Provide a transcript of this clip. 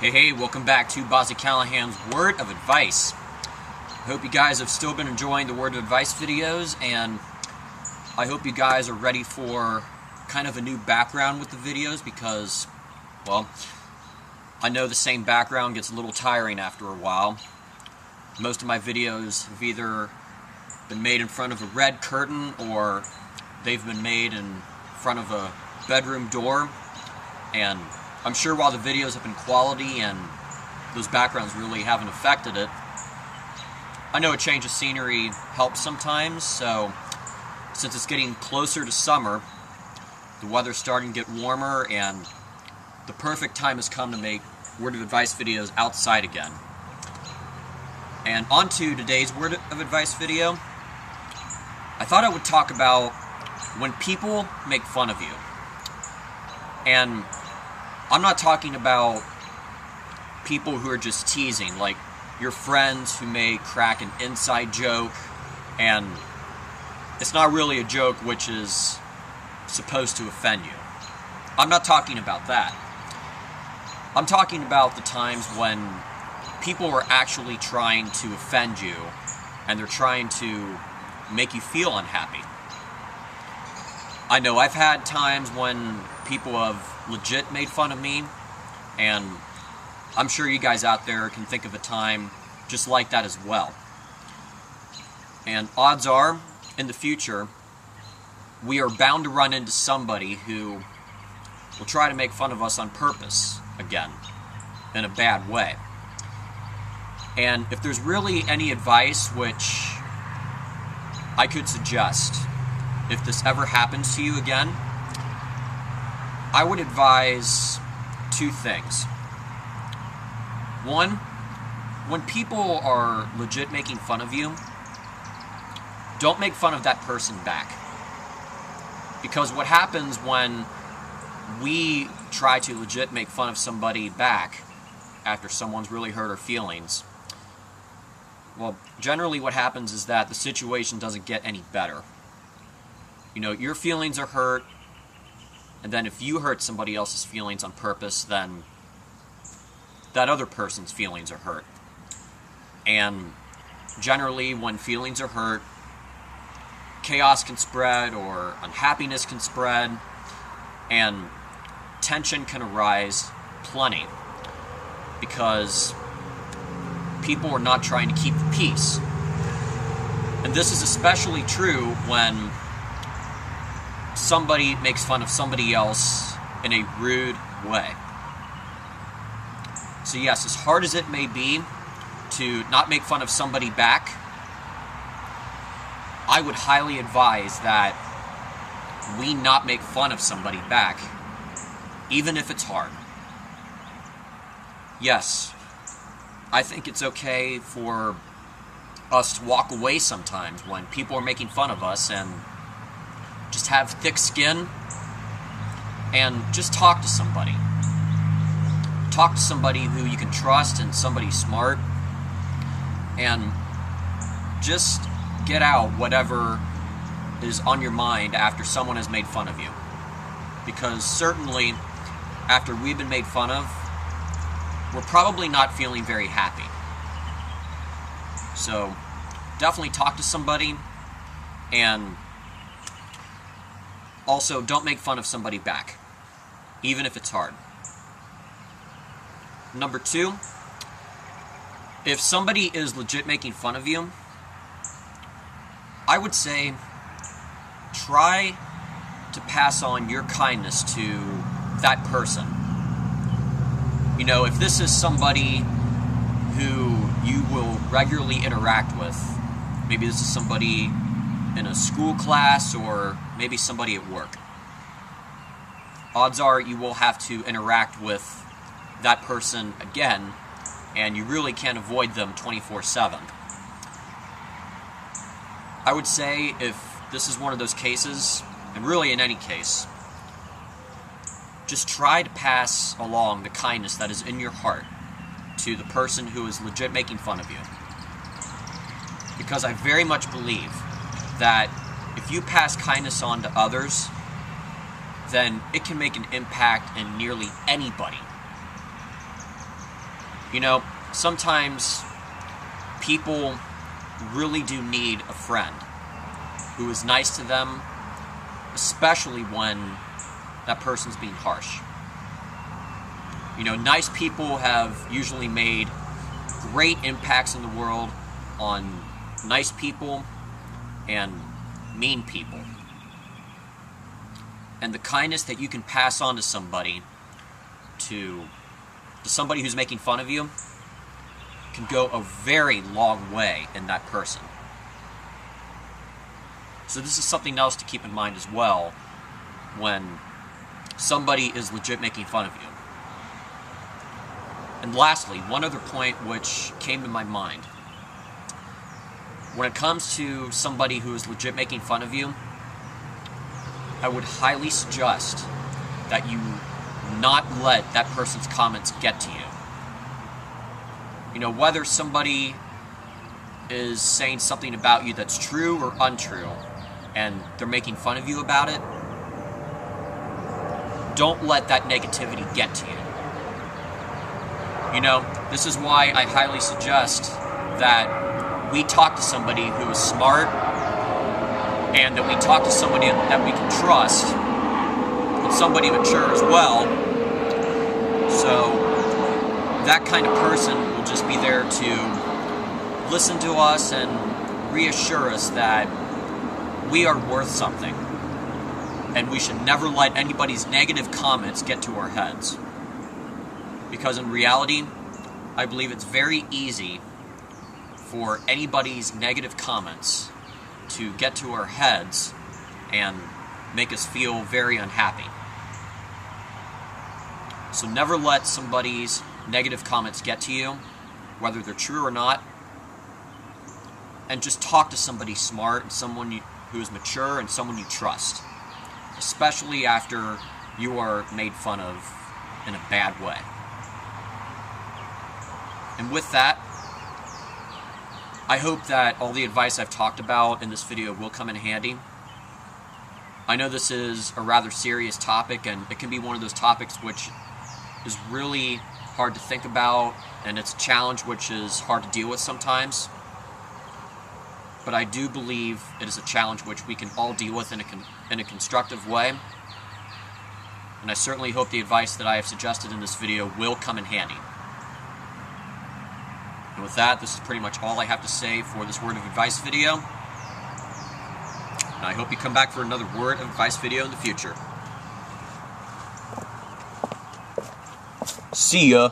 Hey, welcome back to Bobb-z Callahan's Word of Advice. I hope you guys have still been enjoying the Word of Advice videos, and I hope you guys are ready for kind of a new background with the videos because, well, I know the same background gets a little tiring after a while. Most of my videos have either been made in front of a red curtain or they've been made in front of a bedroom door, and I'm sure while the videos have been quality and those backgrounds really haven't affected it, I know a change of scenery helps sometimes. So since it's getting closer to summer, the weather's starting to get warmer, and the perfect time has come to make Word of Advice videos outside again. And on to today's Word of Advice video. I thought I would talk about when people make fun of you. And I'm not talking about people who are just teasing, like your friends who may crack an inside joke, and it's not really a joke which is supposed to offend you. I'm not talking about that. I'm talking about the times when people are actually trying to offend you, and they're trying to make you feel unhappy. I know I've had times when people have legit made fun of me, and I'm sure you guys out there can think of a time just like that as well. And odds are, in the future, we are bound to run into somebody who will try to make fun of us on purpose again, in a bad way. And if there's really any advice which I could suggest, if this ever happens to you again, I would advise two things. One, when people are legit making fun of you, don't make fun of that person back. Because what happens when we try to legit make fun of somebody back after someone's really hurt our feelings, well, generally what happens is that the situation doesn't get any better. You know, your feelings are hurt, and then if you hurt somebody else's feelings on purpose, then that other person's feelings are hurt. And generally, when feelings are hurt, chaos can spread, or unhappiness can spread, and tension can arise plenty, because people are not trying to keep the peace. And this is especially true when somebody makes fun of somebody else in a rude way. So yes, as hard as it may be to not make fun of somebody back, I would highly advise that we not make fun of somebody back, even if it's hard. Yes, I think it's okay for us to walk away sometimes when people are making fun of us, and just have thick skin and just talk to somebody. Talk to somebody who you can trust and somebody smart, and just get out whatever is on your mind after someone has made fun of you. Because certainly, after we've been made fun of, we're probably not feeling very happy. So, definitely talk to somebody, and also, don't make fun of somebody back, even if it's hard. Number two, if somebody is legit making fun of you, I would say try to pass on your kindness to that person. You know, if this is somebody who you will regularly interact with, maybe this is somebody in a school class, or maybe somebody at work, odds are you will have to interact with that person again, and you really can't avoid them 24/7. I would say if this is one of those cases, and really in any case, just try to pass along the kindness that is in your heart to the person who is legit making fun of you. Because I very much believe that if you pass kindness on to others, then it can make an impact in nearly anybody. You know, sometimes people really do need a friend who is nice to them, especially when that person's being harsh. You know, nice people have usually made great impacts in the world on nice people and mean people. And the kindness that you can pass on to somebody, to somebody who's making fun of you, can go a very long way in that person. So this is something else to keep in mind as well when somebody is legit making fun of you. And lastly, one other point which came to my mind. When it comes to somebody who is legit making fun of you, I would highly suggest that you not let that person's comments get to you. You know, whether somebody is saying something about you that's true or untrue, and they're making fun of you about it, don't let that negativity get to you. You know, this is why I highly suggest that we talk to somebody who is smart, and that we talk to somebody that we can trust, and somebody mature as well. So that kind of person will just be there to listen to us and reassure us that we are worth something, and we should never let anybody's negative comments get to our heads. Because in reality, I believe it's very easy for anybody's negative comments to get to our heads and make us feel very unhappy. So never let somebody's negative comments get to you, whether they're true or not, and just talk to somebody smart and someone who is mature and someone you trust, especially after you are made fun of in a bad way. And with that, I hope that all the advice I've talked about in this video will come in handy. I know this is a rather serious topic, and it can be one of those topics which is really hard to think about, and it's a challenge which is hard to deal with sometimes. But I do believe it is a challenge which we can all deal with in a constructive way. And I certainly hope the advice that I have suggested in this video will come in handy. And with that, this is pretty much all I have to say for this word of advice video. And I hope you come back for another word of advice video in the future. See ya!